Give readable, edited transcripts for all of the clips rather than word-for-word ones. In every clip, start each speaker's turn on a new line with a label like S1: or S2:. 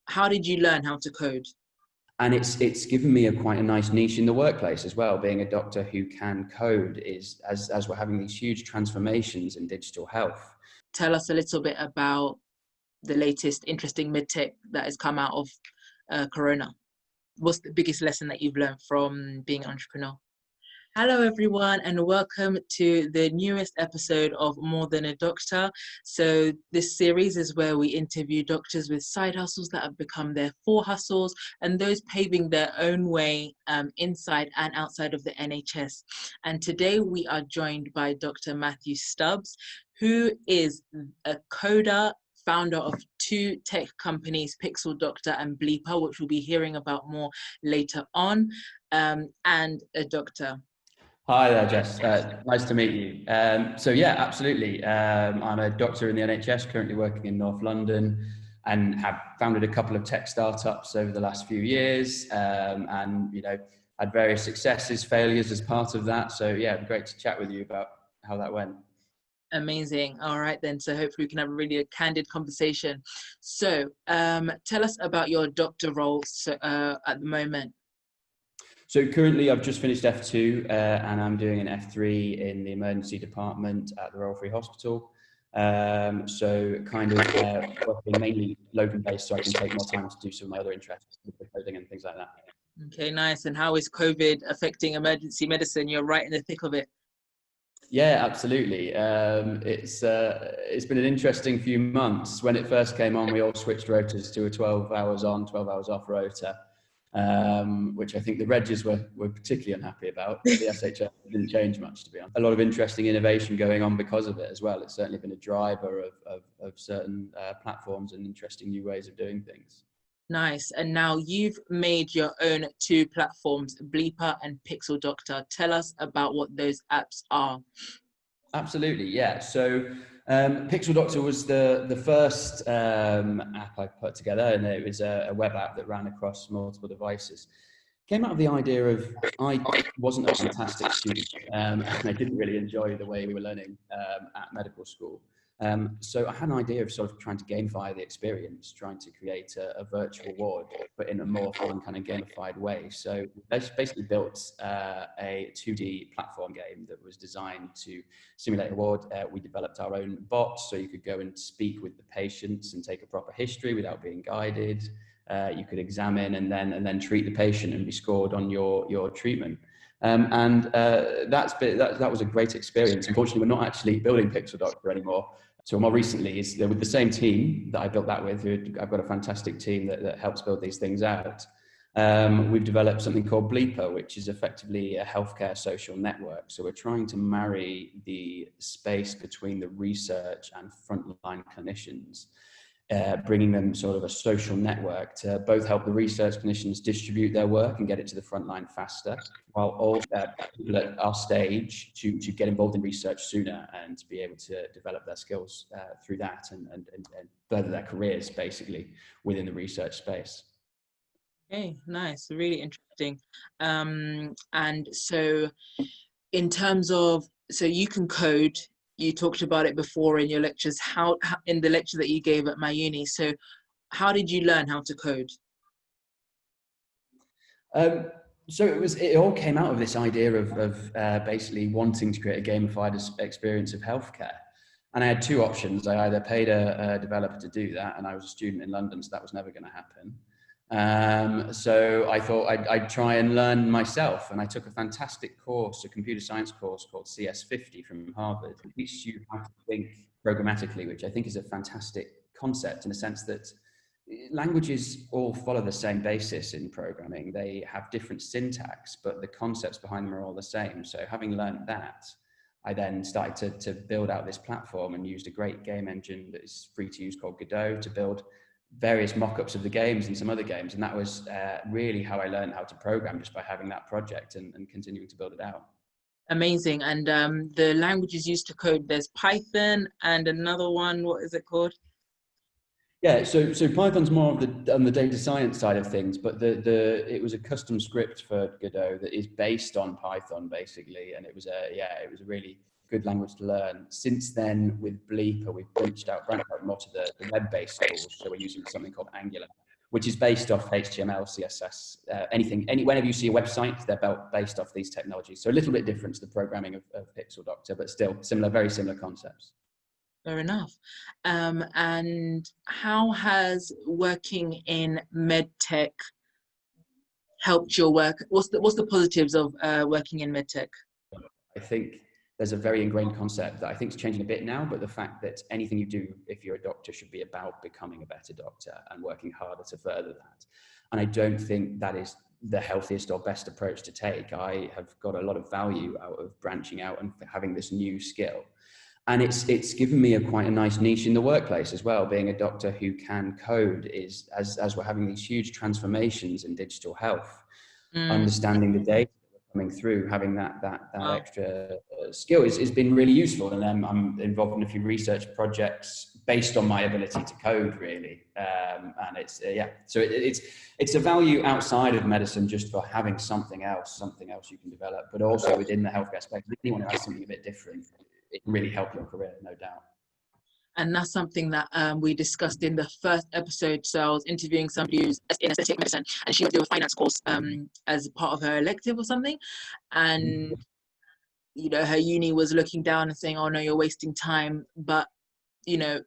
S1: how did you learn how to code?
S2: And it's given me quite a nice niche in the workplace as well. Being a doctor who can code is, as we're having these huge transformations in digital health.
S1: Tell us a little bit about the latest interesting medtech that has come out of Corona. What's the biggest lesson that you've learned from being an entrepreneur? Hello everyone, and welcome to the newest episode of More Than a Doctor. So this series is where we interview doctors with side hustles that have become their fore hustles, and those paving their own way inside and outside of the NHS. And today we are joined by Dr. Matthew Stubbs, who is a coder, founder of two tech companies, Pixel Doctor and Bleeper, which we'll be hearing about more later on, and a doctor.
S2: Hi there, Jess. Nice to meet you. So yeah, absolutely. I'm a doctor in the NHS, currently working in North London, and have founded a couple of tech startups over the last few years, and had various successes, failures as part of that. So yeah, it'd be great to chat with you about how that went.
S1: Amazing. All right then. So hopefully we can have a really candid conversation. So tell us about your doctor role at the moment.
S2: So currently I've just finished F2 and I'm doing an F3 in the emergency department at the Royal Free Hospital. So kind of working mainly locum based, so I can take more time to do some of my other interests with the coding and things like that.
S1: Okay, nice. And how is COVID affecting emergency medicine? You're right in the thick of it.
S2: Yeah, absolutely. It's been an interesting few months. When it first came on, we all switched rotas to a 12 hours on, 12 hours off rota. Which I think the Regis were particularly unhappy about, but the SHS didn't change much, to be honest. A lot of interesting innovation going on because of it as well. It's certainly been a driver of certain platforms and interesting new ways of doing things.
S1: Nice. And now you've made your own two platforms, Bleeper and Pixel Doctor. Tell us about what those apps are.
S2: Absolutely, yeah. So Pixel Doctor was the first app I put together, and it was a web app that ran across multiple devices. Came out of the idea of I wasn't a fantastic student, and I didn't really enjoy the way we were learning at medical school. So I had an idea of sort of trying to gamify the experience, trying to create a virtual ward, but in a more fun kind of gamified way. So I basically built a 2D platform game that was designed to simulate a ward. We developed our own bots, so you could go and speak with the patients and take a proper history without being guided. You could examine and then treat the patient and be scored on your treatment. That was a great experience. Unfortunately, we're not actually building Pixel Doctor anymore. So more recently, is with the same team that I built that with. I've got a fantastic team that helps build these things out. We've developed something called Bleeper, which is effectively a healthcare social network. So we're trying to marry the space between the research and frontline clinicians, bringing them sort of a social network to both help the research clinicians distribute their work and get it to the front line faster, while all people at our stage to get involved in research sooner and to be able to develop their skills through that and further their careers basically within the research space.
S1: Okay, nice, really interesting. And so in terms of, so you can code. You talked about it before in your lectures, how in the lecture that you gave at my uni. So how did you learn how to code?
S2: So it all came out of this idea of basically wanting to create a gamified experience of healthcare. And I had two options. I either paid a developer to do that, and I was a student in London, so that was never going to happen. So I thought I'd try and learn myself, and I took a fantastic course, a computer science course called CS50 from Harvard. It teaches you how to think programmatically, which I think is a fantastic concept in the sense that languages all follow the same basis in programming. They have different syntax, but the concepts behind them are all the same. So having learned that, I then started to build out this platform and used a great game engine that is free to use called Godot to build various mock-ups of the games and some other games. And that was really how I learned how to program, just by having that project and continuing to build it out.
S1: Amazing. And the languages used to code, there's Python and another one, what is it called?
S2: Yeah, so Python's more on the data science side of things, but it was a custom script for Godot that is based on Python basically, and it was a really good language to learn. Since then, with Bleeper, we've branched out more to the web-based tools. So we're using something called Angular, which is based off HTML, CSS, whenever you see a website, they're based off these technologies. So a little bit different to the programming of Pixel Doctor, but still similar, very similar concepts. Fair
S1: enough. And how has working in medtech helped your work? What's the positives of working in medtech?
S2: I think there's a very ingrained concept that I think is changing a bit now, but the fact that anything you do, if you're a doctor, should be about becoming a better doctor and working harder to further that. And I don't think that is the healthiest or best approach to take. I have got a lot of value out of branching out and having this new skill. And it's given me quite a nice niche in the workplace as well. Being a doctor who can code is, as we're having these huge transformations in digital health, understanding the data coming through, having that extra skill has been really useful. And then I'm involved in a few research projects based on my ability to code, really. And it's so it's a value outside of medicine, just for having something else you can develop, but also within the healthcare space. Anyone who has something a bit different, it can really help your career, no doubt.
S1: And that's something that we discussed in the first episode. So I was interviewing somebody who's in aesthetic medicine, and she went to a finance course as part of her elective or something. And, you know, her uni was looking down and saying, oh no, you're wasting time. But, you know,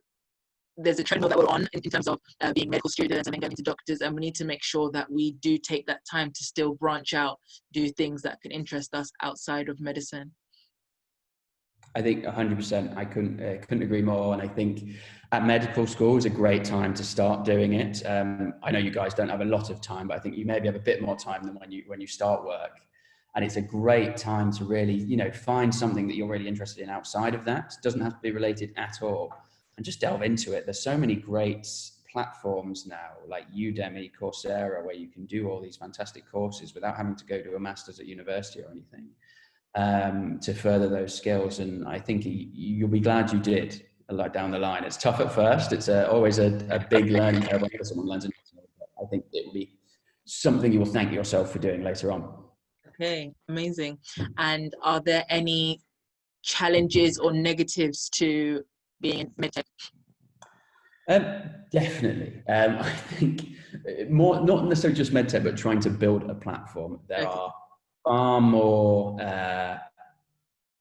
S1: there's a treadmill that we're on in terms of being medical students and then going to doctors. And we need to make sure that we do take that time to still branch out, do things that can interest us outside of medicine.
S2: I think 100%. I couldn't agree more. And I think at medical school is a great time to start doing it. I know you guys don't have a lot of time, but I think you maybe have a bit more time than when you start work. And it's a great time to really, you know, find something that you're really interested in outside of that. It doesn't have to be related at all, and just delve into it. There's so many great platforms now, like Udemy, Coursera, where you can do all these fantastic courses without having to go to a master's at university or anything. To further those skills. And I think you'll be glad you did a lot down the line. It's tough at first. It's always a big learning curve when someone learns it. I think it will be something you will thank yourself for doing later on.
S1: Okay, amazing. And are there any challenges or negatives to being in medtech?
S2: Definitely. I think more, not necessarily just medtech, but trying to build a platform. There are far more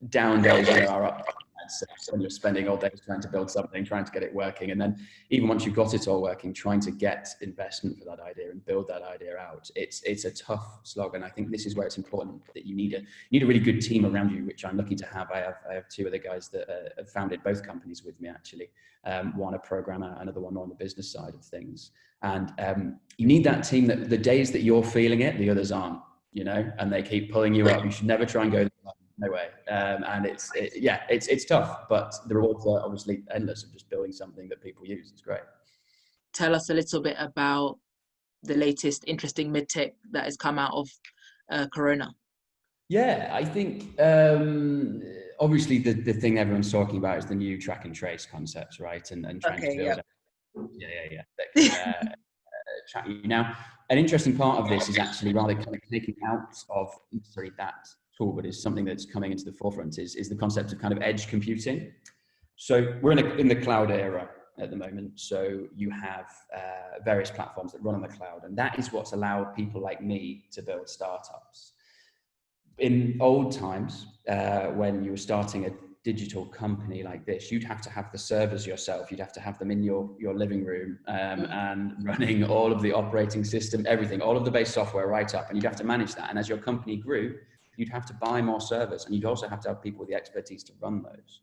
S2: down days than there are up days. So when you're spending all day trying to build something, trying to get it working, and then even once you've got it all working, trying to get investment for that idea and build that idea out, it's a tough slog. And I think this is where it's important that you need a really good team around you, which I'm lucky to have. I have two other guys that have founded both companies with me, actually. One a programmer, another one on the business side of things. And you need that team that the days that you're feeling it, the others aren't, you know, and they keep pulling you up. You should never try and go, no way. And it's tough, but the rewards are obviously endless of just building something that people use. It's great.
S1: Tell us a little bit about the latest interesting medtech that has come out of Corona.
S2: Yeah, I think obviously the thing everyone's talking about is the new track and trace concepts, right? And trying to build track you. Now, an interesting part of this is actually rather kind of taking out of necessarily that tool, but is something that's coming into the forefront is the concept of kind of edge computing. So we're in the cloud era at the moment. So you have various platforms that run on the cloud, and that is what's allowed people like me to build startups. In old times, when you were starting a digital company like this, you'd have to have the servers yourself. You'd have to have them in your living room and running all of the operating system, everything, all of the base software right up, and you'd have to manage that. And as your company grew, you'd have to buy more servers, and you'd also have to have people with the expertise to run those.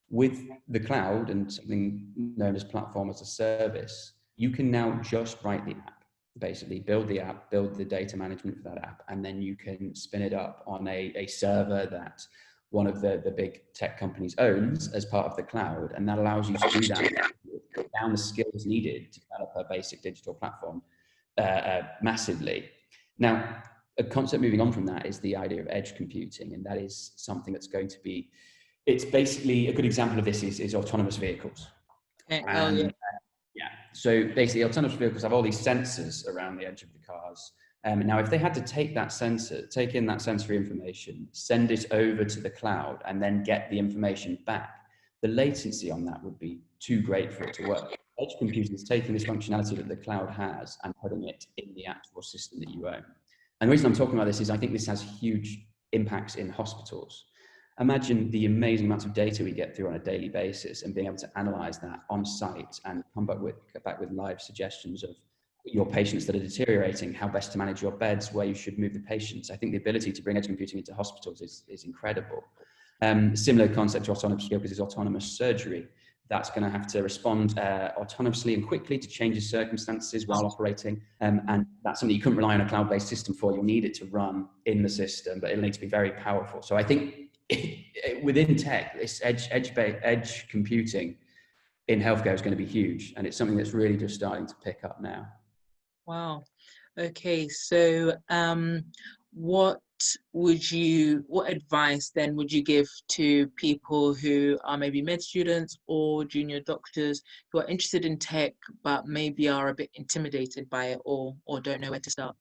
S2: With the cloud and something known as platform as a service, you can now just write the app, basically build the app, build the data management for that app, and then you can spin it up on a server that one of the big tech companies owns as part of the cloud. And that allows you to do that, down the skills needed to develop a basic digital platform massively. Now, a concept moving on from that is the idea of edge computing. And that is something that's going to be, it's basically a good example of this is autonomous vehicles.
S1: Okay.
S2: So basically autonomous vehicles have all these sensors around the edge of the cars. Now, if they had to take in that sensory information, send it over to the cloud, and then get the information back, the latency on that would be too great for it to work. edge computing is taking this functionality that the cloud has and putting it in the actual system that you own. And the reason I'm talking about this is I think this has huge impacts in hospitals. Imagine the amazing amounts of data we get through on a daily basis and being able to analyze that on site and come back with live suggestions of your patients that are deteriorating, how best to manage your beds, where you should move the patients. I think the ability to bring edge computing into hospitals is incredible. Similar concept to autonomous skills is autonomous surgery. That's going to have to respond autonomously and quickly to changes in circumstances while operating. And that's something you couldn't rely on a cloud-based system for. You'll need it to run in the system, but it'll need to be very powerful. So I think within tech, this edge computing in healthcare is going to be huge. And it's something that's really just starting to pick up now.
S1: Wow. Okay. So what advice then would you give to people who are maybe med students or junior doctors who are interested in tech, but maybe are a bit intimidated by it or don't know where to start?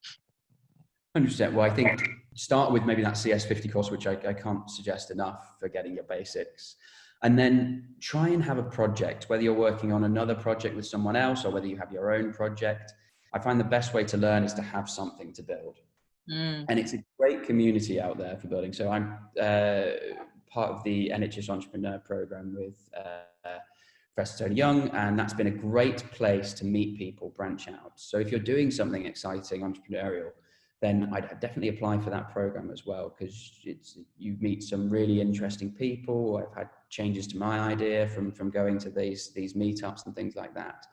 S2: 100%. Well, I think start with maybe that CS50 course, which I can't suggest enough for getting your basics. And then try and have a project, whether you're working on another project with someone else or whether you have your own project. I find the best way to learn is to have something to build. And it's a great community out there for building. So I'm part of the NHS Entrepreneur program with Professor Tony Young, and that's been a great place to meet people, branch out. So if you're doing something exciting, entrepreneurial, then I'd definitely apply for that program as well, because you meet some really interesting people. I've had changes to my idea from going to these meetups and things like that.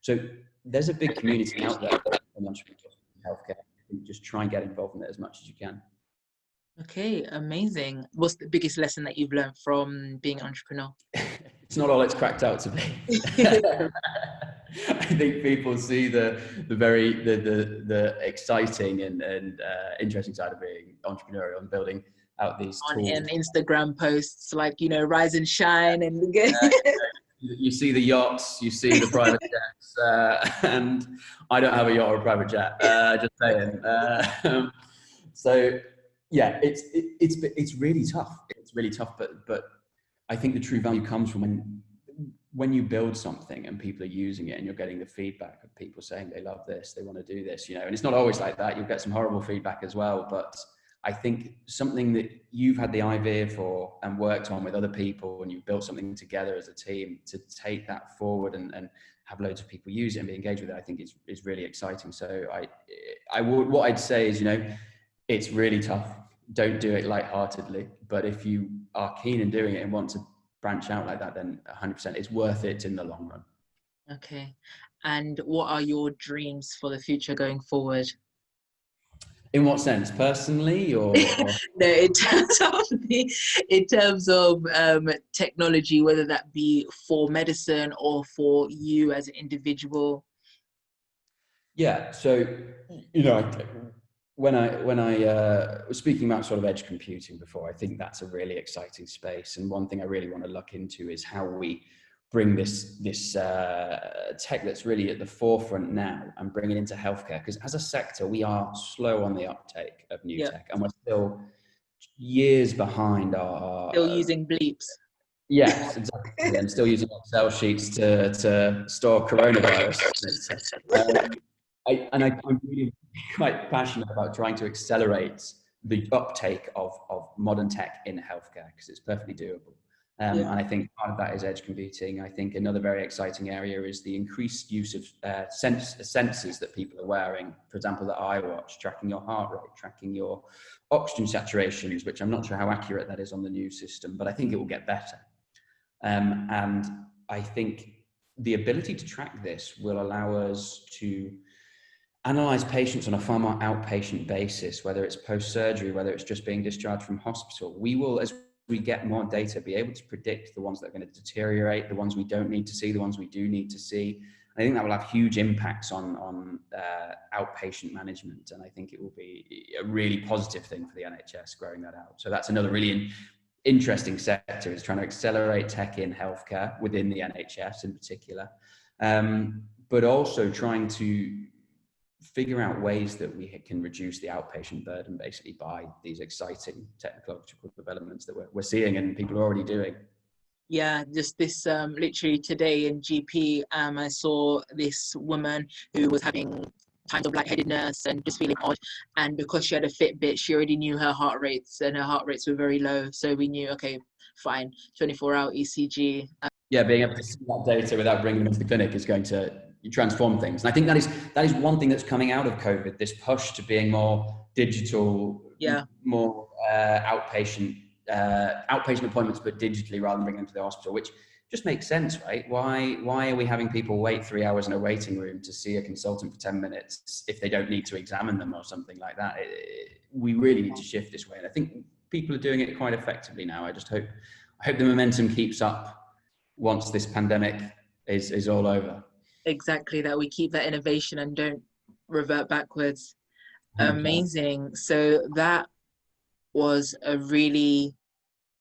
S2: So there's a big community out there in entrepreneurship and healthcare. Just try and get involved in it as much as you can.
S1: Okay, amazing. What's the biggest lesson that you've learned from being an entrepreneur?
S2: It's not all it's cracked out to be. I think people see the exciting and interesting side of being entrepreneurial and building out these tools.
S1: On Instagram posts like, rise and shine and
S2: you see the yachts, you see the private jets, and I don't have a yacht or a private jet. Just saying. So yeah, it's really tough. It's really tough, but I think the true value comes from when you build something and people are using it and you're getting the feedback of people saying they love this, they want to do this, and it's not always like that. You'll get some horrible feedback as well, but I think something that you've had the idea for and worked on with other people and you've built something together as a team to take that forward and have loads of people use it and be engaged with it, I think is really exciting. So what I'd say is, it's really tough. Don't do it lightheartedly, but if you are keen in doing it and want to branch out like that, then 100% it's worth it in the long run.
S1: Okay. And what are your dreams for the future going forward?
S2: In what sense? Personally or?
S1: No, in terms of technology, whether that be for medicine or for you as an individual.
S2: Yeah. So, when I was speaking about sort of edge computing before, I think that's a really exciting space. And one thing I really want to look into is how we bring this tech that's really at the forefront now and bring it into healthcare. Because as a sector, we are slow on the uptake of new tech, and we're still years behind our...
S1: Still using bleeps.
S2: Yes, exactly. And still using Excel sheets to store coronavirus. I'm really quite passionate about trying to accelerate the uptake of modern tech in healthcare, because it's perfectly doable. And I think part of that is edge computing. I think another very exciting area is the increased use of sensors that people are wearing. For example, the iWatch, tracking your heart rate, tracking your oxygen saturations, which I'm not sure how accurate that is on the new system, but I think it will get better. And I think the ability to track this will allow us to analyze patients on a far more outpatient basis, whether it's post-surgery, whether it's just being discharged from hospital. We will, as we get more data, be able to predict the ones that are going to deteriorate, the ones we don't need to see, the ones we do need to see. I think that will have huge impacts on outpatient management, and I think it will be a really positive thing for the NHS growing that out. So that's another really interesting sector, is trying to accelerate tech in healthcare within the NHS in particular, but also trying to figure out ways that we can reduce the outpatient burden basically by these exciting technological developments that we're seeing and people are already doing.
S1: Yeah, just this literally today in GP, I saw this woman who was having times of lightheadedness and just feeling odd. And because she had a Fitbit, she already knew her heart rates, and her heart rates were very low. So we knew, okay, fine, 24-hour ECG.
S2: Yeah, being able to see that data without bringing them into the clinic is going to transform things. And I think that is one thing that's coming out of COVID, this push to being more digital,
S1: Yeah,
S2: more outpatient appointments, but digitally rather than bringing them to the hospital, which just makes sense, right? Why are we having people wait 3 hours in a waiting room to see a consultant for 10 minutes if they don't need to examine them or something like that? We really need to shift this way. And I think people are doing it quite effectively now. I hope the momentum keeps up once this pandemic is all over.
S1: exactly, that we keep that innovation and don't revert backwards.
S2: 100%.
S1: Amazing. So that was a really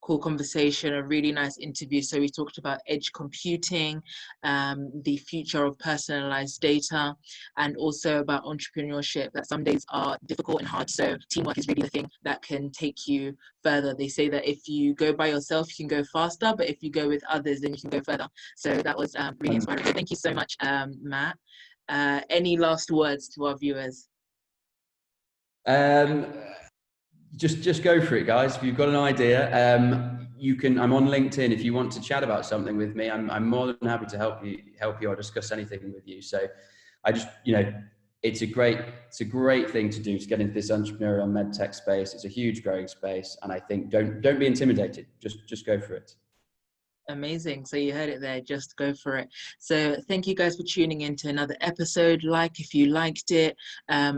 S1: cool conversation, a really nice interview. So we talked about edge computing, the future of personalized data, and also about entrepreneurship, that some days are difficult and hard. So teamwork is really the thing that can take you further. They say that if you go by yourself, you can go faster, but if you go with others, then you can go further. So that was really inspiring. So thank you so much, Matt. Any last words to our viewers?
S2: Just go for it, guys. If you've got an idea, I'm on LinkedIn. If you want to chat about something with me, I'm more than happy to help you or discuss anything with you. So I just, it's a great thing to do, to get into this entrepreneurial medtech space. It's a huge growing space. And I think don't be intimidated. Just go for it.
S1: Amazing. So you heard it there, just go for it. So thank you guys for tuning in to another episode. Like if you liked it,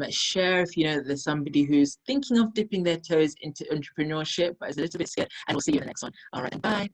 S1: share if you know that there's somebody who's thinking of dipping their toes into entrepreneurship but is a little bit scared, and we'll see you in the next one. All right, bye.